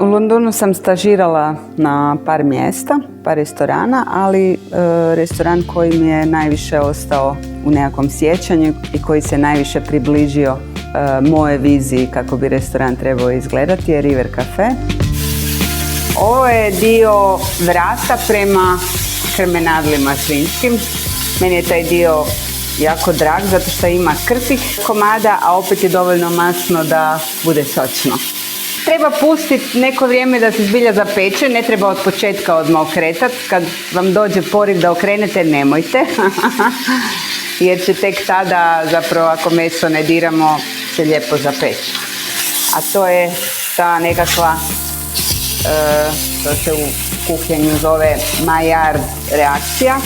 U Londonu sam stažirala na par mjesta, par restorana, ali restoran koji mi je najviše ostao u nekakvom sjećanju i koji se najviše približio moje viziji kako bi restoran trebao izgledati je River Cafe. Ovo je dio vrata prema krmenadlima svinjskim. Meni je taj dio jako drag zato što ima krpih komada, a opet je dovoljno masno da bude sočno. Treba pustiti neko vrijeme da se zbilja zapeče, ne treba od početka odmah okretati. Kad vam dođe poriv da okrenete, nemojte. Jer će tek tada, zapravo ako meso ne diramo, se lijepo zapeći. A to je ta nekakva, to se u kuhinju zove Maillard reakcija,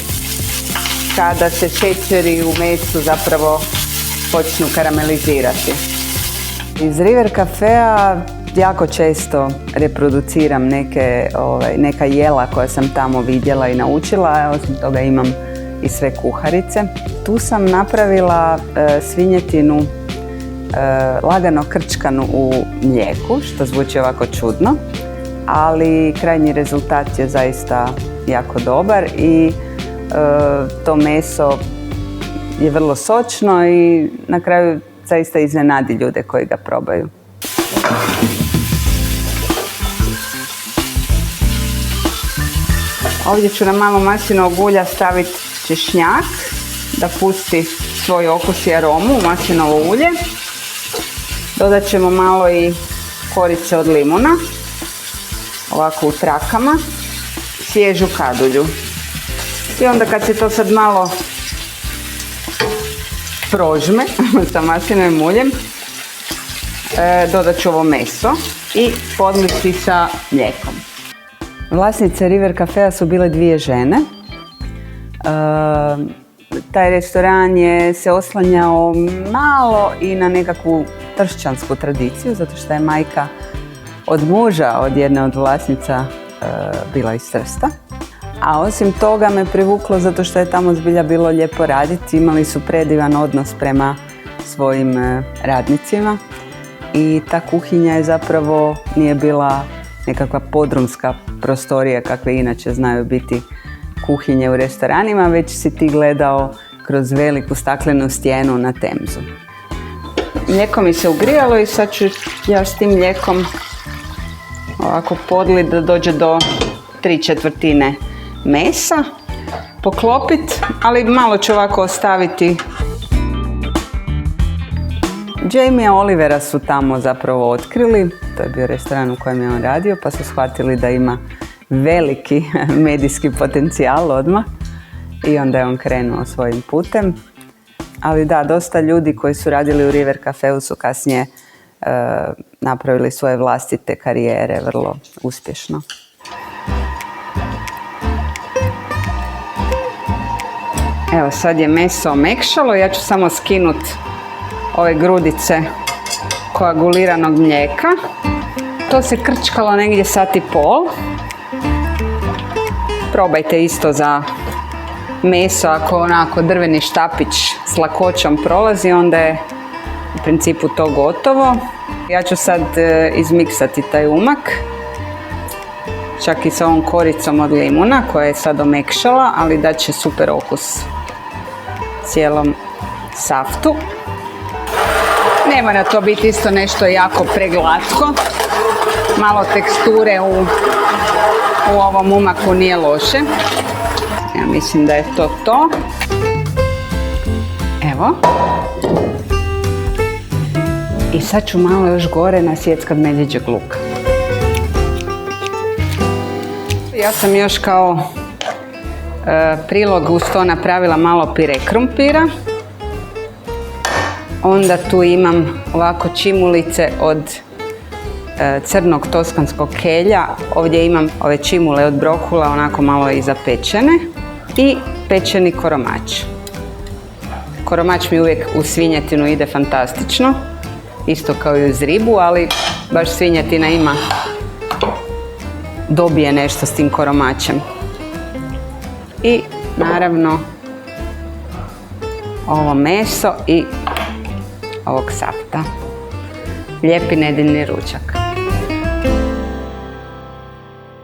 kada se šećeri u mesu zapravo počnu karamelizirati. Iz River Cafea jako često reproduciram neka jela koja sam tamo vidjela i naučila, a osim toga imam i sve kuharice. Tu sam napravila svinjetinu lagano krčkanu u mlijeku, što zvuči ovako čudno, ali krajnji rezultat je zaista jako dobar i to meso je vrlo sočno i na kraju zaista iznenadi ljude koji ga probaju. Ovdje ću na malo maslinovog ulja staviti češnjak da pusti svoj okus i aromu u maslinovo ulje. Dodat ćemo malo i korice od limuna, ovako u trakama, svježu kadulju. I onda kad se to sad malo prožme sa maslinovim uljem, dodat ću ovo meso i podmesti sa mlijekom. Vlasnice River Cafea su bile dvije žene. Taj restoran se oslanjao malo i na nekakvu tršćansku tradiciju, zato što je majka od muža od jedne od vlasnica bila iz Trsta. A osim toga me privuklo zato što je tamo zbilja bilo lijepo raditi. Imali su predivan odnos prema svojim radnicima i ta kuhinja je zapravo nije bila nekakva podrumska prostorija kakve inače znaju biti kuhinje u restoranima, već si ti gledao kroz veliku staklenu stijenu na Temzu. Mlijeko mi se ugrijalo i sad ću ja s tim mlijekom ovako podliti da dođe do 3/4 mesa, poklopiti, ali malo ću ovako ostaviti. Jamie Olivera su tamo zapravo otkrili, to je bio restoran u kojem je on radio, pa su shvatili da ima veliki medijski potencijal odmah i onda je on krenuo svojim putem. Ali da, dosta ljudi koji su radili u River Cafeu su kasnije napravili svoje vlastite karijere vrlo uspješno. Evo sad je meso omekšalo, ja ću samo skinuti ove grudice koaguliranog mlijeka. To se krčkalo negdje 1,5 sata. Probajte isto za meso, ako onako drveni štapić s lakoćom prolazi, onda je u principu to gotovo. Ja ću sad izmiksati taj umak, čak i sa ovom koricom od limuna koja je sad omekšala, ali dat će super okus cijelom saftu. Ne mora to biti isto nešto jako preglatko. Malo teksture u ovom umaku nije loše. Ja mislim da je to. Evo. I sad ću malo još gore nasjeckat medvjeđeg luka. Ja sam još kao prilog uz to napravila malo pire krumpira. Onda tu imam ovako čimulice od crnog toskanskog kelja. Ovdje imam ove čimule od brokula, onako malo i zapečene. I pečeni koromač. Koromač mi uvijek u svinjetinu ide fantastično. Isto kao i uz ribu, ali baš svinjetina dobije nešto s tim koromačem. I naravno ovo meso i ovog safta. Lijepi nedjeljni ručak.